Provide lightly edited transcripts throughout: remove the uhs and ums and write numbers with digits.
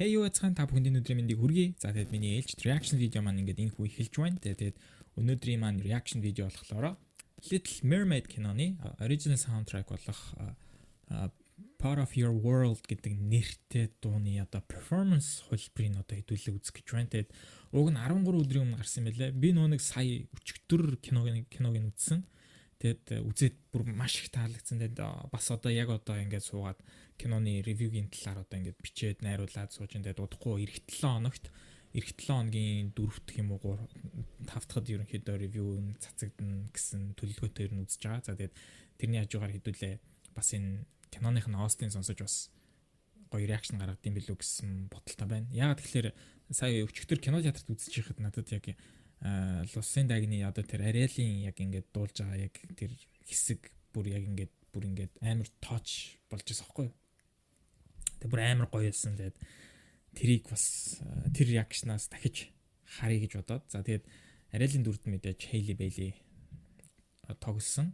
Hey юу яцхан та бүхэнд өнөөдрийн мэндийг хүргэе. За тэгээд миний ээлжид reaction видео маань ингээд инхүү эхэлж байна. Тэгээд өнөөдрийн маань reaction видео болохоор Little Mermaid киноны original soundtrack болох Part of Your World гэдэг нэртэй дууны одоо performance хөлбөрийг одоо хэдүүлээ үзэх гэж байна. Тэгээд уг нь 13 өдрийн өмнө гарсан байлээ. Би нөгөө нэг сая өчигдөр киног үзсэн. Тэгээд үзээд бүр маш их таалагдсан. Тэгээд бас одоо яг одоо ингээд суугаад киноны ревюгийн талаар одоо ингээд бичээд найруулад сууж энэ удахгүй эх 7 хоногийн 4 дахь юм уу 5 дахьд ерөнхийдөө ревю цацагдана гэсэн төлөвлөгөөтэй ер нь үзэж байгаа. За тэгээд тэрний хажуугаар хэдүүлээ бас энэ киноных нь Остин сонсож бас гоё реакшн гаргад юм билүү гэсэн бодолтой байна. Яг тэгэхээр сая өчигдөр кино театрт үзэж байхад надад яг Лусын дагны одоо тэр Ариэлын яг ингээд дуулж байгаа яг тэр хэсэг бүр ингээд амар точ болж байгаа байхгүй юу? Тэг бүр амар гоё байсан. Тэгээд тэрийг бас тэр реакшнаас дахиж харъя гэж бодоод. За тэгээд Ариэлын дүрд мэдээж Hailey Bailey тоглосон.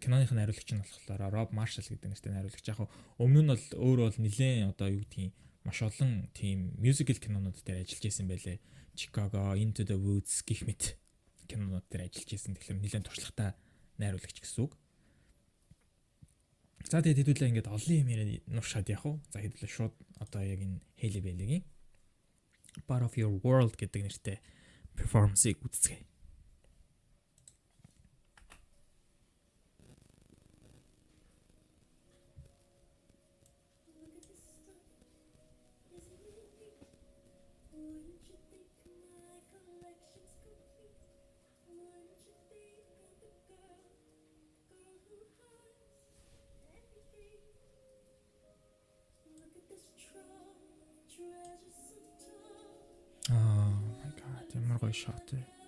Киноных нь найруулагч нь болохоор Rob Marshall гэдэг нэртэй найруулагч. Яг өмнө нь бол өөр бол нэлээд одоо юу гэдгийг маш олон тийм мюзикл кинонууд дээр ажиллаж исэн байлээ. Chicago, Into the Woods гэх мэт кинонууд дээр ажиллаж исэн. Тэгэхээр нэлээд туршлагатай найруулагч гэсэн үг. За тэгээд хэдүүлээ ингээд олон юм яриад нуршаад явах уу. За хэдүүлээ шууд одоо яг энэ Hailey Bailey-гийн Part of Your World гэдэг нэртэй перформансыг үзцгээе. Oh my god, ямар гоё шот вэ.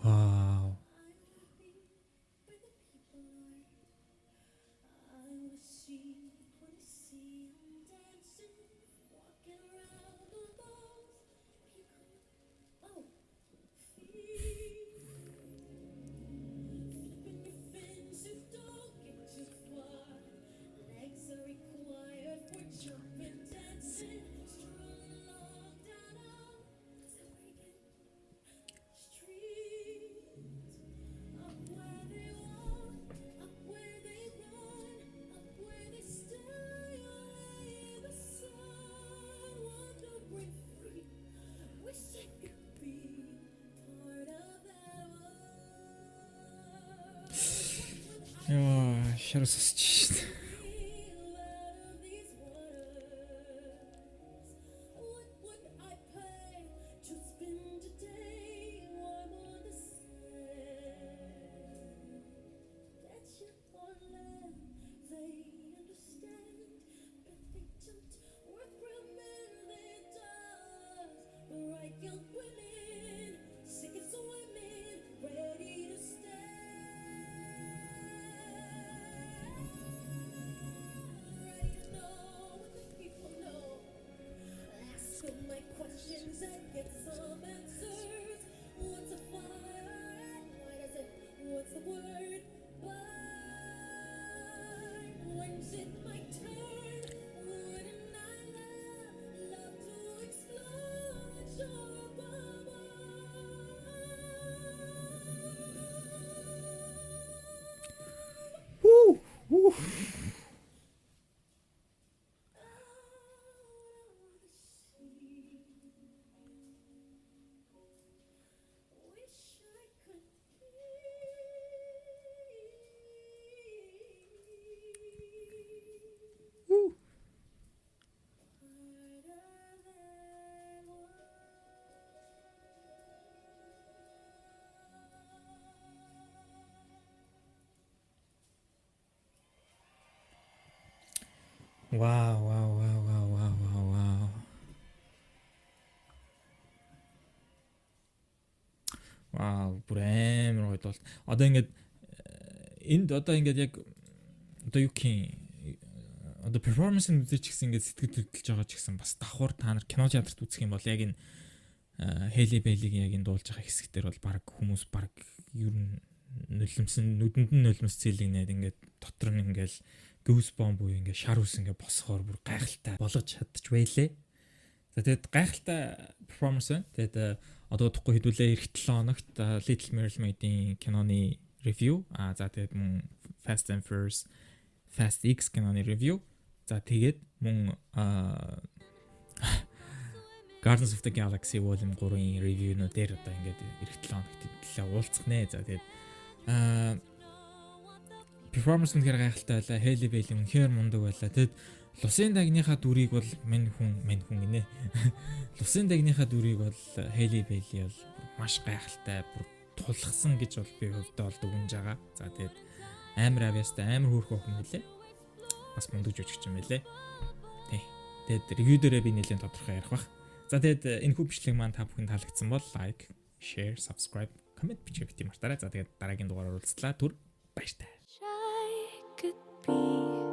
Wow. Яа, шарсч шít. Вау, вау, вау, вау, вау, вау, вау. Вау, бүр амар гоё бол. Одоо ингээд энд одоо ингээд яг одоо юу гэх одоо перформанс нь үзэж гисэн ингээд сэтгэл хөдлөж байгаа ч гэсэн бас давхар та нар кино театрт үзэх юм бол яг энэ Хейли Бейлигийн яг энэ дуулж байгаа хэсэг дээр бол баг хүмүүс баг ер нь нулимсэн нүдэнд нь нулимс цэлэгнээд ингээд дотор нь ингээл гүүс бомб буюу ингээд шар ус ингээд босгоор бүр гайхалтай болгож чадчих байлээ. За тэгээд гайхалтай перформанс байна. Тэгээд одоо удахгүй хэдүүлээ эх 7 хоногт Little Mermaid-ийн киноны ревю. За тэгээд мөн Fast and Furious Fast X киноны ревю. За тэгээд мөн Guardians of the Galaxy Volume 3-ийн ревюнууд дээр одоо ингээд эх 7 хоногт төлөө уулзах нэ. За тэгээд перформанс нь гайхалтай байлаа. Хейли Бейли үнэхээр мундаг байлаа. Тэгэд Лусын дагныхаа дүрийг бол мань хүн гинэ. Лусын дагныхаа дүрийг бол Хейли Бейли бол маш гайхалтай бүр тулгсан гэж бол би хувьдаа бол дүгнж байгаа. За тэгээд амар авьяастай амар хөөрхөн хүн мөлий. Бас мундаг жүжигч юм байлээ. Тий. Тэгээд ревю дээрээ би нэлээд тодорхой ярих бах. За тэгээд энэ хүү бичлэг маань та бүхэнд таалагдсан бол лайк, share, subscribe, comment бичиж бити мартаарай. За тэгээд дараагийн дугаараар уулзлаа. Түр баяртай. Could be